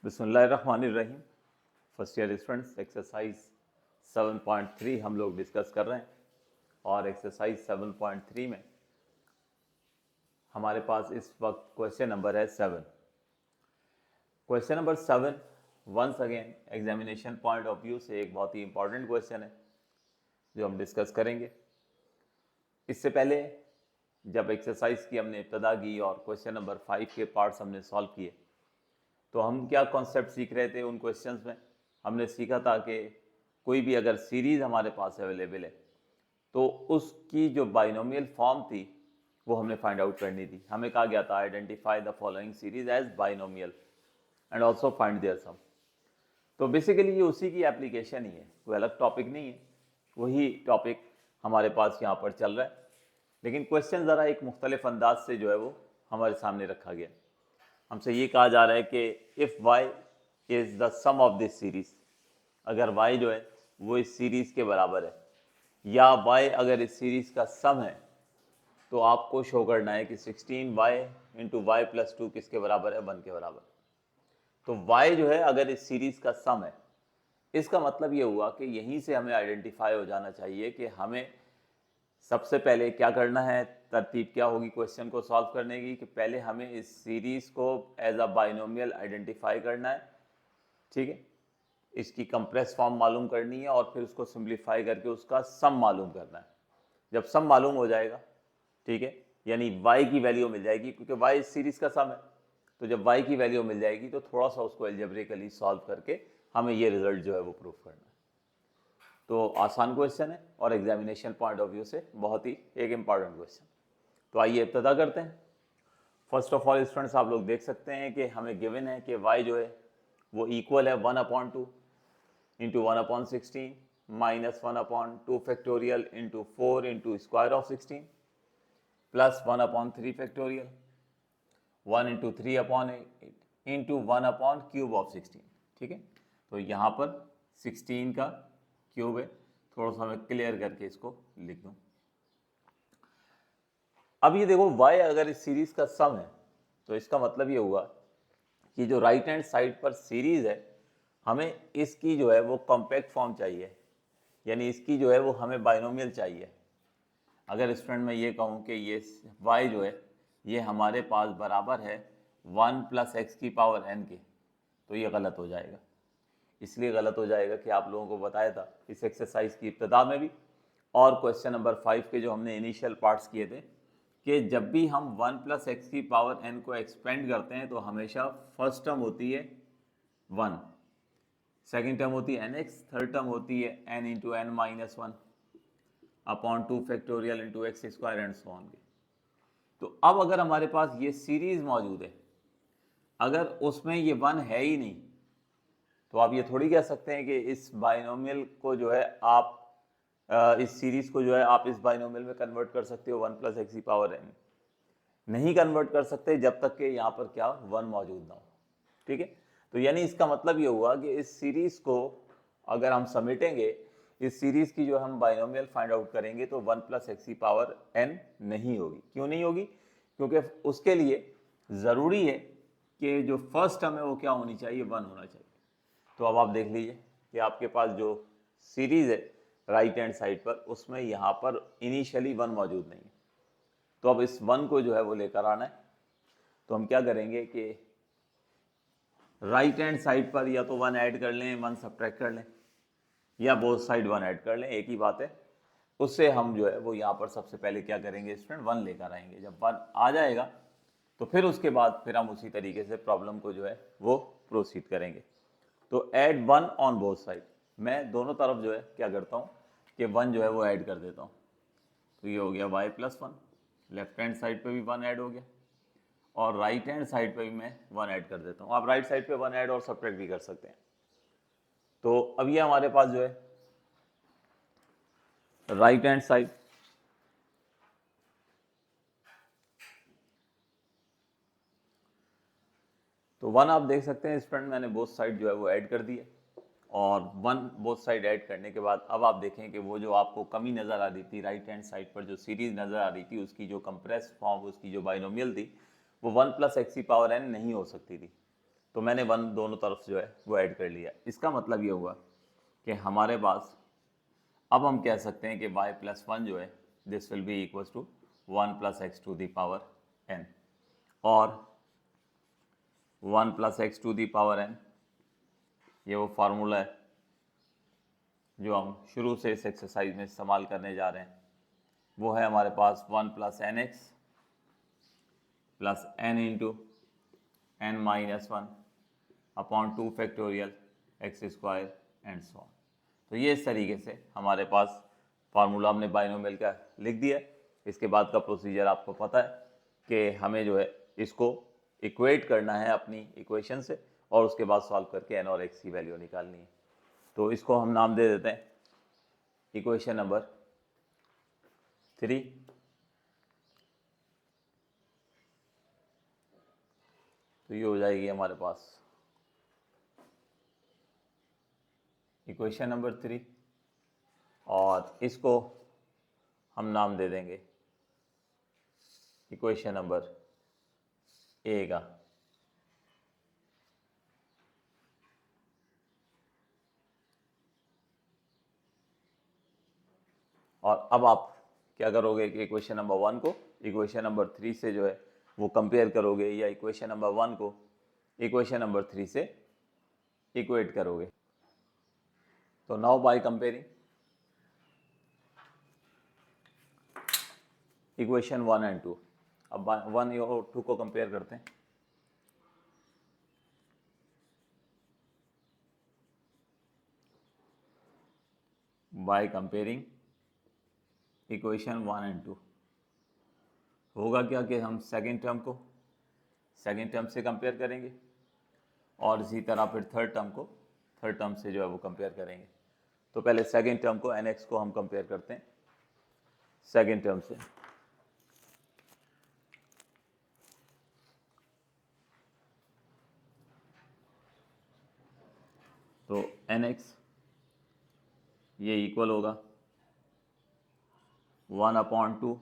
बिस्मिल्लाहिर्रहमानिर्रहीम। First year students, exercise 7.3 हम लोग डिस्कस कर रहे हैं और एक्सरसाइज 7.3 में हमारे पास इस वक्त क्वेश्चन नंबर है 7। Question number 7 once again examination point of view से एक बहुत ही इंपॉर्टेंट क्वेश्चन है जो हम डिस्कस करेंगे। इससे पहले जब एक्सरसाइज की हमने इब्तदा की और क्वेश्चन नंबर 5 के पार्ट्स हमने सॉल्व किए तो हम क्या कॉन्सेप्ट सीख रहे थे उन क्वेश्चंस में। हमने सीखा था कि कोई भी अगर सीरीज़ हमारे पास अवेलेबल है तो उसकी जो बाइनोमियल फॉर्म थी वो हमने फाइंड आउट करनी थी। हमें कहा गया था identify the following series as binomial and also find their sum. तो बेसिकली ये उसी की एप्लीकेशन ही है, कोई अलग टॉपिक नहीं है, वही टॉपिक हमारे पास यहाँ पर चल रहा है, लेकिन क्वेश्चन ज़रा एक मुख्तलिफ अंदाज से जो है वो हमारे सामने रखा गया। हमसे ये कहा जा रहा है कि if y is the sum of this series, अगर y जो है वो इस सीरीज़ के बराबर है, या y अगर इस सीरीज़ का सम है तो आपको शो करना है कि 16y इंटू वाई प्लस 2 किसके बराबर है, 1 के बराबर। तो y जो है अगर इस सीरीज़ का सम है, इसका मतलब ये हुआ कि यहीं से हमें आइडेंटिफाई हो जाना चाहिए कि हमें सबसे पहले क्या करना है, तरतीब क्या होगी क्वेश्चन को सॉल्व करने की, कि पहले हमें इस सीरीज़ को एज अ बाइनोमियल आइडेंटिफाई करना है, ठीक है, इसकी कंप्रेस फॉर्म मालूम करनी है और फिर उसको सिंप्लीफाई करके उसका सम मालूम करना है। जब सम मालूम हो जाएगा, ठीक है, यानी y की वैल्यू मिल जाएगी, क्योंकि y इस सीरीज़ का सम है, तो जब y की वैल्यू मिल जाएगी तो थोड़ा सा उसको एल्जेब्रिकली सॉल्व करके हमें ये रिजल्ट जो है वो प्रूफ करना है। तो आसान क्वेश्चन है और एग्जामिनेशन पॉइंट ऑफ व्यू से बहुत ही एक इम्पॉर्टेंट क्वेश्चन। तो आइए इब्तदा करते हैं। फर्स्ट ऑफ ऑल स्टूडेंट्स, आप लोग देख सकते हैं कि हमें गिवन है कि y जो है वो इक्वल है 1/2 into 1/16 minus 1/2 factorial into 4 into square of 16 plus 1/3 factorial 1 into 3/8 into 1/³ of 16। ठीक है, तो यहाँ पर 16 का क्यूब है, थोड़ा सा मैं क्लियर करके इसको लिख दूँ। अब ये देखो y अगर इस सीरीज का सम है तो इसका मतलब ये हुआ कि जो राइट हैंड साइड पर सीरीज है हमें इसकी जो है वो कॉम्पैक्ट फॉर्म चाहिए, यानी इसकी जो है वो हमें बाइनोमियल चाहिए। अगर स्टूडेंट मैं ये कहूँ कि ये y जो है ये हमारे पास बराबर है 1 प्लस एक्स की पावर n के, तो ये गलत हो जाएगा। इसलिए गलत हो जाएगा कि आप लोगों को बताया था इस एक्सरसाइज की इब्तदा में भी और क्वेश्चन नंबर 5 के जो हमने इनिशियल पार्ट्स किए थे कि जब भी हम 1 प्लस एक्स की पावर n को एक्सपेंड करते हैं तो हमेशा फर्स्ट टर्म होती है 1, सेकेंड टर्म होती है nx, थर्ड टर्म होती है n into n minus 1 upon 2 factorial into x square and so on. तो अब अगर हमारे पास ये सीरीज मौजूद है, अगर उसमें ये 1 है ही नहीं तो आप ये थोड़ी कह सकते हैं कि इस बाइनोमियल को जो है आप इस सीरीज को जो है आप इस बाइनोमियल में कन्वर्ट कर सकते हो 1 प्लस एक्स की पावर n। नहीं कन्वर्ट कर सकते जब तक कि यहाँ पर क्या 1 मौजूद ना हो। ठीक है, तो यानी इसका मतलब ये हुआ कि इस सीरीज को अगर हम समेटेंगे, इस सीरीज की जो हम बाइनोमियल फाइंड आउट करेंगे तो 1 प्लस एक्स की पावर n नहीं होगी। क्यों नहीं होगी? क्योंकि उसके लिए ज़रूरी है कि जो फर्स्ट टर्म है वो क्या होनी चाहिए, 1 होना चाहिए। तो अब आप देख लीजिए कि आपके पास जो सीरीज है राइट हैंड साइड पर उसमें यहाँ पर इनिशियली 1 मौजूद नहीं है, तो अब इस 1 को जो है वो लेकर आना है। तो हम क्या करेंगे कि राइट हैंड साइड पर या तो 1 ऐड कर लें, 1 सब्ट्रैक्ट कर लें, या बोथ साइड 1 ऐड कर लें, एक ही बात है। उससे हम जो है वो यहाँ पर सबसे पहले क्या करेंगे स्टूडेंट, 1 लेकर आएंगे। जब 1 आ जाएगा तो फिर उसके बाद फिर हम उसी तरीके से प्रॉब्लम को जो है वो प्रोसीड करेंगे। तो ऐड 1 ऑन बोथ साइड, मैं दोनों तरफ जो है क्या करता हूँ कि 1 जो है वो ऐड कर देता हूँ। तो ये हो गया y plus 1, left hand side पे भी 1 ऐड हो गया और राइट हैंड साइड पे भी मैं 1 ऐड कर देता हूँ। आप राइट साइड पे 1 ऐड और सब्ट्रैक्ट भी कर सकते हैं। तो अब ये हमारे पास जो है राइट हैंड साइड, तो 1 आप देख सकते हैं स्टूडेंट मैंने बोथ साइड जो है वो ऐड कर दी है, और 1 बोथ साइड ऐड करने के बाद अब आप देखें कि वो जो आपको कमी नज़र आ रही थी राइट हैंड साइड पर, जो सीरीज नज़र आ रही थी उसकी जो कंप्रेस फॉर्म, उसकी जो बाइनोमियल थी वो 1 प्लस एक्स की पावर n नहीं हो सकती थी। तो मैंने 1 दोनों तरफ जो है वो ऐड कर लिया। इसका मतलब ये हुआ कि हमारे पास अब हम कह सकते हैं कि y प्लस 1 जो है this will be equals to 1 plus x to the power n, और 1 plus x to the power n ये वो फार्मूला है जो हम शुरू से इस एक्सरसाइज में इस्तेमाल करने जा रहे हैं। वो है हमारे पास 1 plus n x plus n into n minus 1 upon 2 factorial x square and so on. तो ये इस तरीके से हमारे पास फार्मूला हमने बाइनोमियल का लिख दिया। इसके बाद का प्रोसीजर आपको पता है कि हमें जो है इसको इक्वेट करना है अपनी इक्वेशन से, और उसके बाद सॉल्व करके एन और एक्स की वैल्यू निकालनी है। तो इसको हम नाम दे देते हैं इक्वेशन नंबर 3। तो ये हो जाएगी हमारे पास इक्वेशन नंबर 3, और इसको हम नाम दे देंगे इक्वेशन नंबर ए का। और अब आप क्या करोगे कि इक्वेशन नंबर 1 को इक्वेशन नंबर 3 से जो है वो कंपेयर करोगे, या इक्वेशन नंबर 1 को इक्वेशन नंबर 3 से इक्वेट करोगे। तो now by comparing equation 1 and 2, अब 1 और 2 को कंपेयर करते हैं। बाय कंपेयरिंग इक्वेशन 1 एंड 2 होगा क्या कि हम सेकेंड टर्म को सेकेंड टर्म से कंपेयर करेंगे, और इसी तरह फिर थर्ड टर्म को थर्ड टर्म से जो है वो कंपेयर करेंगे। तो पहले सेकेंड टर्म को एन एक्स को हम कंपेयर करते हैं सेकेंड टर्म से। तो एन एक्स ये इक्वल होगा 1/2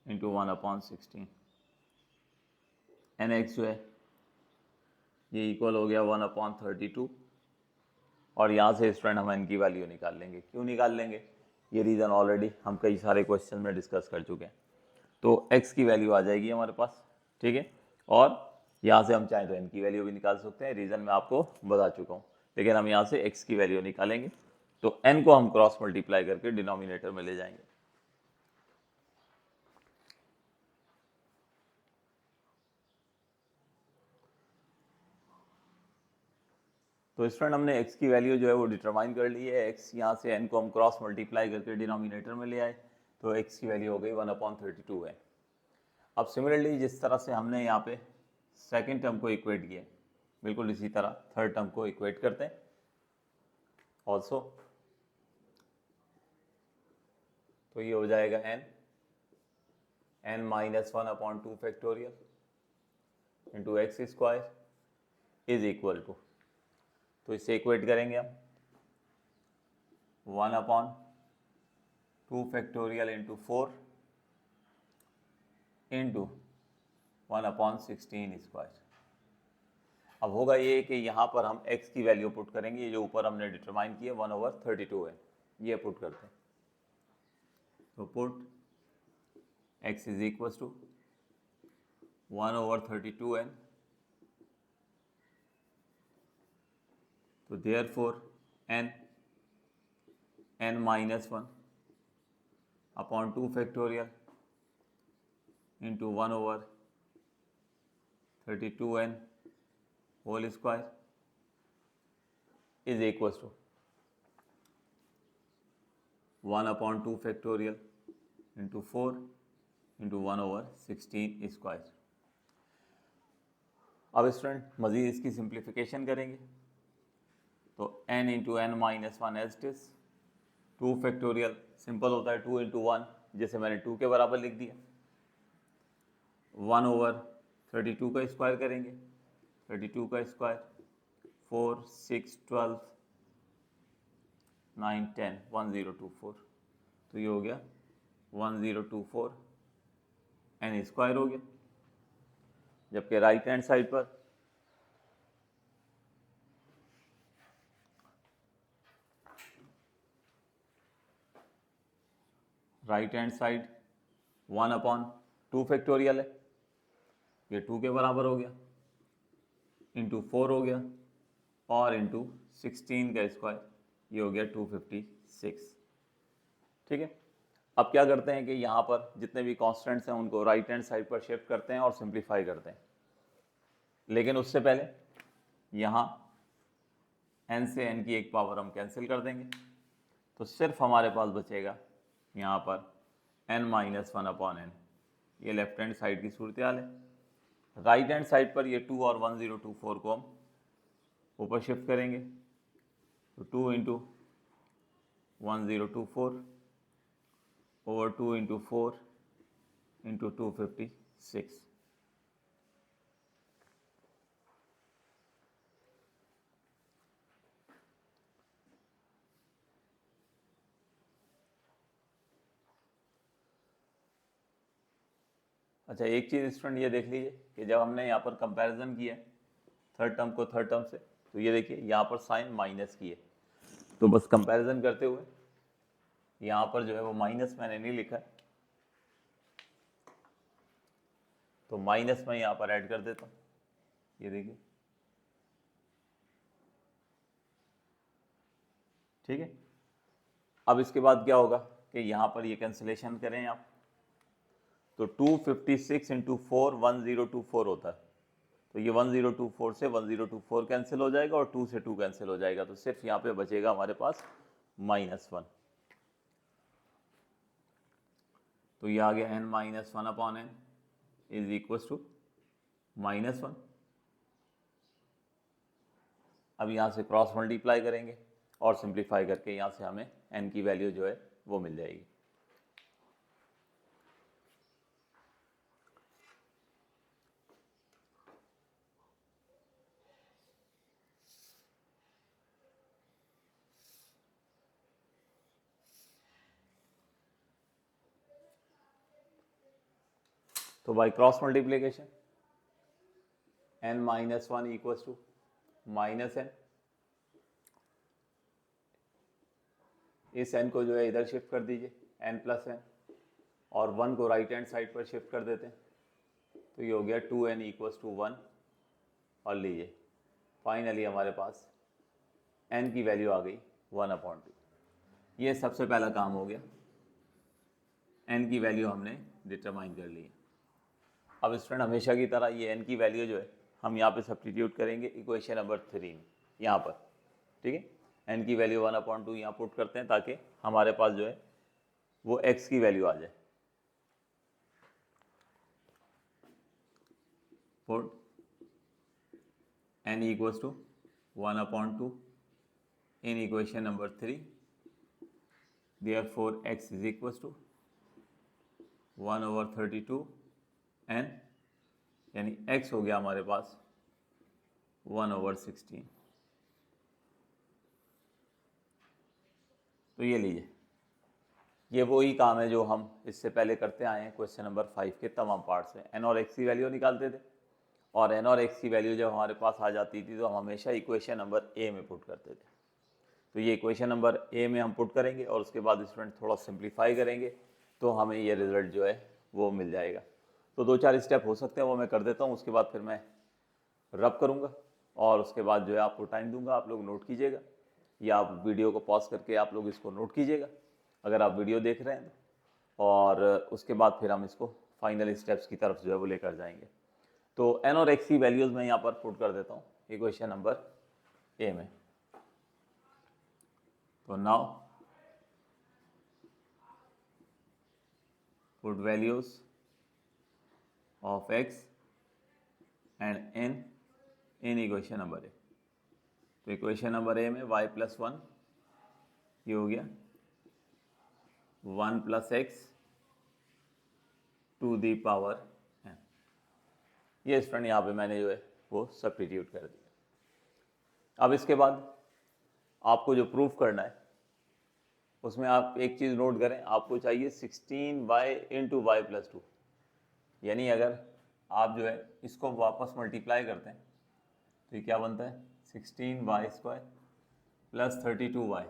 इंटू 1/16। एन एक्स जो है ये इक्वल हो गया 1/32, और यहाँ से स्टूडेंट हम एन की वैल्यू निकाल लेंगे। क्यों निकाल लेंगे, ये रीज़न ऑलरेडी हम कई सारे क्वेश्चन में डिस्कस कर चुके हैं। तो एक्स की वैल्यू आ जाएगी हमारे पास, ठीक है, और यहाँ से हम चाहें तो एन की वैल्यू भी निकाल सकते हैं, रीज़न मैं आपको बता चुका हूँ। लेकिन हम यहाँ से एक्स की वैल्यू निकालेंगे, तो एन को हम क्रॉस मल्टीप्लाई करके डिनोमिनेटर में ले जाएंगे। तो स्टूडेंट हमने x की वैल्यू जो है वो डिटरमाइन कर ली है। x यहाँ से n को हम क्रॉस मल्टीप्लाई करके डिनोमिनेटर में ले आए, तो x की वैल्यू हो गई 1/32 है। अब सिमिलरली जिस तरह से हमने यहाँ पे सेकेंड टर्म को इक्वेट किया, बिल्कुल इसी तरह थर्ड टर्म को इक्वेट करते हैं ऑल्सो। तो ये हो जाएगा n minus 1/2 factorial into x square is equal to, तो इससे इक्वेट करेंगे हम 1/2 फैक्टोरियल इंटू 4 इंटू 1/16 स्क्वायर। अब होगा ये कि यहाँ पर हम x की वैल्यू पुट करेंगे, ये जो ऊपर हमने डिटरमाइन किया 1/32 है, ये पुट करते हैं। तो put x is equal to 1/32n, तो therefore n minus 1/2 factorial into 1/32n whole square is equal to 1/2 factorial into 4 into 1/16 square. अब स्टूडेंट मज़ीद इसकी सिंप्लीफिकेशन करेंगे, तो n into n minus 1 as it is, 2 factorial simple होता है 2 into 1, जैसे मैंने 2 के बराबर लिख दिया, 1/32 का स्क्वायर करेंगे, 32 का स्क्वायर 4 6 12 9 10 1024, तो ये हो गया 1024 n स्क्वायर हो गया। जबकि राइट हैंड साइड पर राइट हैंड साइड 1/2 फैक्टोरियल है, ये 2 के बराबर हो गया, इंटू 4 हो गया, और इंटू 16 का स्क्वायर, ये हो गया 256। ठीक है, अब क्या करते हैं कि यहाँ पर जितने भी कॉन्स्टेंट्स हैं उनको राइट हैंड साइड पर शिफ्ट करते हैं और सिंप्लीफाई करते हैं। लेकिन उससे पहले यहाँ n से n की एक पावर हम कैंसिल कर देंगे, तो सिर्फ हमारे पास बचेगा यहाँ पर n-1/n। ये लेफ्ट हैंड साइड की सूरत हाल है। राइट हैंड साइड पर ये 2 और 1024 को हम ऊपर शिफ्ट करेंगे, तो 2 इंटू 1024 ओवर 2 इंटू 4 इंटू 256। अच्छा, एक चीज़ स्टूडेंट ये देख लीजिए कि जब हमने यहाँ पर कंपैरिजन किया है थर्ड टर्म को थर्ड टर्म से, तो ये देखिए यहाँ पर साइन माइनस की है, तो बस कंपैरिजन करते हुए यहाँ पर जो है वो माइनस मैंने नहीं लिखा है, तो माइनस मैं यहाँ पर ऐड कर देता हूँ। ये देखिए, ठीक है। अब इसके बाद क्या होगा कि यहाँ पर ये कैंसिलेशन करें आप, तो 256 इंटू 4 1024 होता है, तो ये 1024 से 1024 कैंसिल हो जाएगा और 2 से 2 कैंसिल हो जाएगा, तो सिर्फ यहाँ पे बचेगा हमारे पास -1। तो ये आ गया n-1/n इज इक्वल टू -1। अब यहाँ से क्रॉस मल्टीप्लाई करेंगे और सिंप्लीफाई करके यहाँ से हमें n की वैल्यू जो है वो मिल जाएगी। तो by cross multiplication n-1 equals to -n, इस n को जो है इधर शिफ्ट कर दीजिए n+n, और 1 को राइट हैंड साइड पर शिफ्ट कर देते हैं, तो ये हो गया 2n इक्वल्स टू 1। और लीजिए फाइनली हमारे पास n की वैल्यू आ गई 1/2। ये सबसे पहला काम हो गया, n की वैल्यू हमने डिटरमाइन कर ली है। अब स्टूडेंट हमेशा की तरह ये n की वैल्यू जो है हम यहाँ पे सब्स्टिट्यूट करेंगे इक्वेशन नंबर 3 में, यहाँ पर, ठीक है। n की वैल्यू 1/2 यहाँ पुट करते हैं ताकि हमारे पास जो है वो x की वैल्यू आ जाए। Put n equals to 1/2 in equation number 3, therefore x is equals to 1/32 n, यानी x हो गया हमारे पास 1/16। तो ये लीजिए, ये वही काम है जो हम इससे पहले करते आए हैं क्वेश्चन नंबर 5 के तमाम पार्ट से। n और x की वैल्यू निकालते थे, और n और x की वैल्यू जब हमारे पास आ जाती थी तो हम हमेशा इक्वेशन नंबर a में पुट करते थे। तो ये इक्वेशन नंबर a में हम पुट करेंगे और उसके बाद स्टूडेंट थोड़ा सिंप्लीफाई करेंगे तो हमें ये रिजल्ट जो है वो मिल जाएगा। तो 2-4 स्टेप हो सकते हैं, वो मैं कर देता हूँ, उसके बाद फिर मैं रब करूँगा और उसके बाद जो है आपको टाइम दूंगा, आप लोग नोट कीजिएगा, या आप वीडियो को पॉज करके आप लोग इसको नोट कीजिएगा अगर आप वीडियो देख रहे हैं तो, और उसके बाद फिर हम इसको फाइनल स्टेप्स की तरफ जो है वो लेकर जाएंगे। तो n और x की वैल्यूज़ मैं यहाँ पर पुट कर देता हूँ इक्वेशन नंबर a में। तो now put values of x and n in equation number a। तो इक्वेशन नंबर a में y+1 ये हो गया 1 + x to the power n। ये स्टूडेंट यहाँ पे मैंने जो है वो सब्स्टिट्यूट कर दिया। अब इसके बाद आपको जो प्रूफ करना है उसमें आप एक चीज़ नोट करें, आपको चाहिए 16y इंटू y+2, यानी अगर आप जो है इसको वापस मल्टीप्लाई करते हैं तो ये क्या बनता है 16y² + 32y,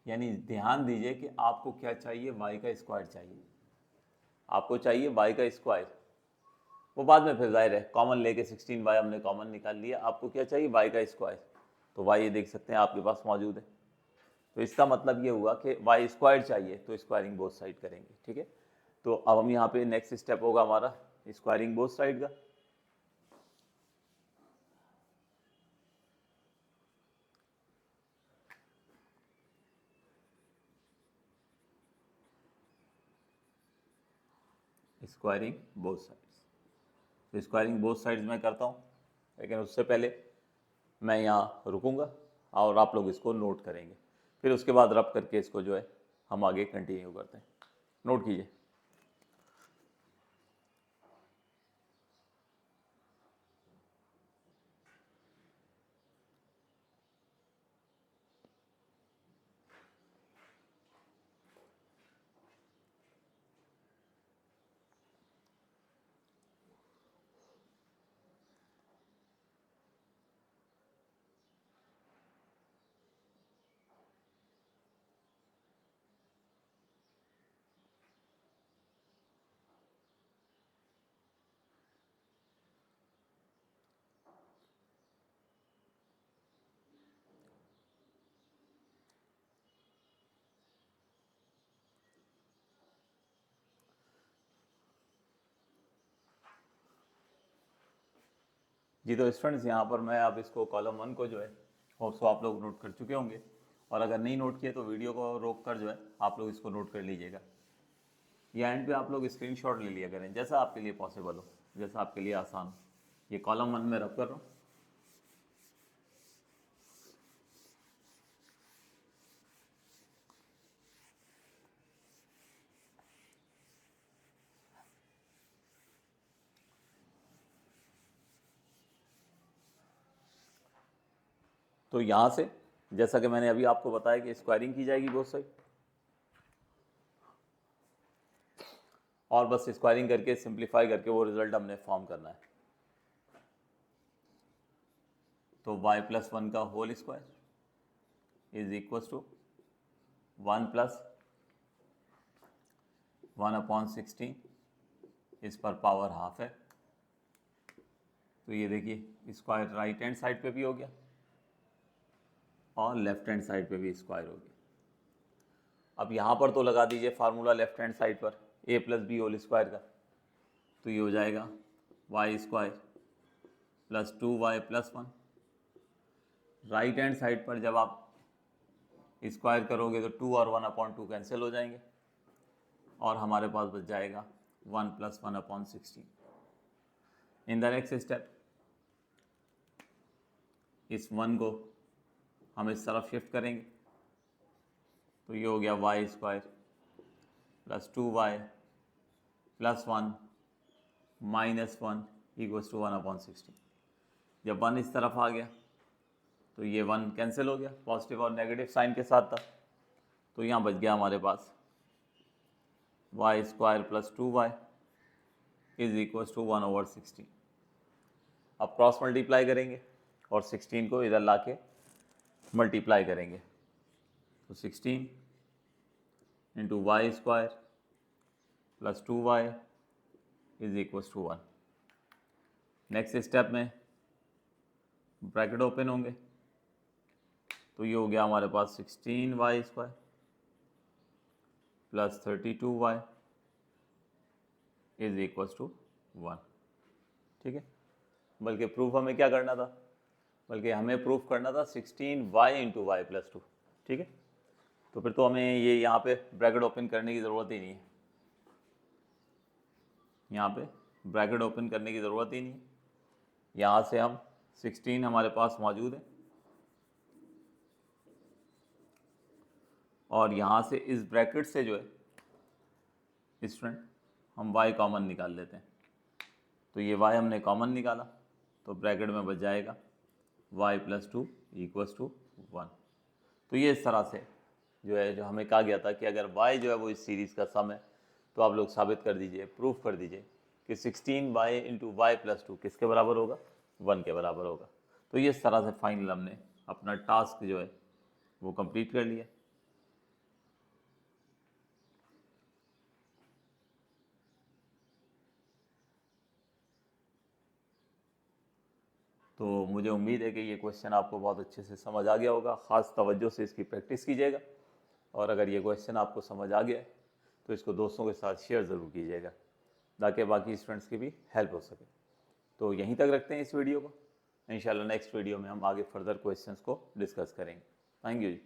यानी ध्यान दीजिए कि आपको क्या चाहिए, y का स्क्वायर चाहिए, आपको चाहिए y का स्क्वायर। वो बाद में फिर जाहिर है कॉमन लेके 16y हमने कॉमन निकाल लिया, आपको क्या चाहिए, y का स्क्वायर। तो y ये देख सकते हैं आपके पास मौजूद है, तो इसका मतलब ये हुआ कि y स्क्वायर चाहिए, तो स्क्वायरिंग बोथ साइड करेंगे। ठीक है, तो अब हम यहाँ पे नेक्स्ट स्टेप होगा हमारा स्क्वायरिंग बोथ साइड का। स्क्वायरिंग बोथ साइड्स, तो स्क्वायरिंग बोथ साइड्स मैं करता हूँ, लेकिन उससे पहले मैं यहाँ रुकूंगा और आप लोग इसको नोट करेंगे, फिर उसके बाद रब करके इसको जो है हम आगे कंटिन्यू करते हैं। नोट कीजिए। जी तो स्टूडेंट्स, यहाँ पर मैं अब इसको कॉलम 1 को जो है होप्स आप लोग नोट कर चुके होंगे, और अगर नहीं नोट किए तो वीडियो को रोक कर जो है आप लोग इसको नोट कर लीजिएगा, या एंड पे आप लोग स्क्रीनशॉट ले लिया करें, जैसा आपके लिए पॉसिबल हो, जैसा आपके लिए आसान हो। ये कॉलम 1 में रब कर रहा हूँ। तो यहाँ से जैसा कि मैंने अभी आपको बताया कि स्क्वायरिंग की जाएगी बोथ साइड, और बस स्क्वायरिंग करके सिंप्लीफाई करके वो रिजल्ट हमने फॉर्म करना है। तो y प्लस 1 का whole square is equal to 1 plus 1/16 इस पर पावर हाफ है। तो ये देखिए स्क्वायर राइट हैंड साइड पे भी हो गया और लेफ्ट हैंड साइड पे भी स्क्वायर हो गया। अब यहाँ पर तो लगा दीजिए फार्मूला लेफ्ट हैंड साइड पर a plus b whole square का, तो ये हो जाएगा y square plus 2y plus 1। Right hand side पर जब आप स्क्वायर करोगे तो 2 और 1/2 कैंसिल हो जाएंगे, और हमारे पास बच जाएगा 1 plus 1/16। In the next step इस 1 को हम इस तरफ शिफ्ट करेंगे, तो ये हो गया y square plus 2y plus 1 minus 1 equals to 1/16। जब 1 इस तरफ आ गया तो ये 1 कैंसिल हो गया, पॉजिटिव और नेगेटिव साइन के साथ था, तो यहाँ बच गया हमारे पास y square plus 2y is equals to 1/16। अब क्रॉस मल्टीप्लाई करेंगे और 16 को इधर ला के मल्टीप्लाई करेंगे, तो 16 into y square plus 2y is equals to 1। Next step में ब्रैकेट ओपन होंगे, तो ये हो गया हमारे पास 16y square plus 32y is equals to 1। ठीक है, बल्कि प्रूफ हमें क्या करना था, बल्कि हमें प्रूफ करना था 16y इंटू वाई प्लस 2। ठीक है, तो फिर तो हमें ये यहाँ पे ब्रैकेट ओपन करने की ज़रूरत ही नहीं है, यहाँ पे ब्रैकेट ओपन करने की ज़रूरत ही नहीं है। यहाँ से हम 16 हमारे पास मौजूद है, और यहाँ से इस ब्रैकेट से जो है स्टूडेंट हम y कॉमन निकाल लेते हैं, तो ये y हमने कॉमन निकाला, तो ब्रैकेट में बच जाएगा y प्लस 2 इक्वल्स टू 1। तो ये इस तरह से जो है, जो हमें कहा गया था कि अगर y जो है वो इस सीरीज़ का सम है, तो आप लोग साबित कर दीजिए, प्रूफ कर दीजिए कि 16y इंटू वाई प्लस 2 किसके बराबर होगा, 1 के बराबर होगा। तो ये इस तरह से फाइनल हमने अपना टास्क जो है वो कंप्लीट कर लिया। तो मुझे उम्मीद है कि ये क्वेश्चन आपको बहुत अच्छे से समझ आ गया होगा। ख़ास तवज्जो से इसकी प्रैक्टिस कीजिएगा, और अगर ये क्वेश्चन आपको समझ आ गया है तो इसको दोस्तों के साथ शेयर ज़रूर कीजिएगा, ताकि बाकी स्टूडेंट्स की भी हेल्प हो सके। तो यहीं तक रखते हैं इस वीडियो को। इंशाल्लाह नेक्स्ट वीडियो में हम आगे फर्दर क्वेश्चंस को डिस्कस करेंगे। Thank you ji.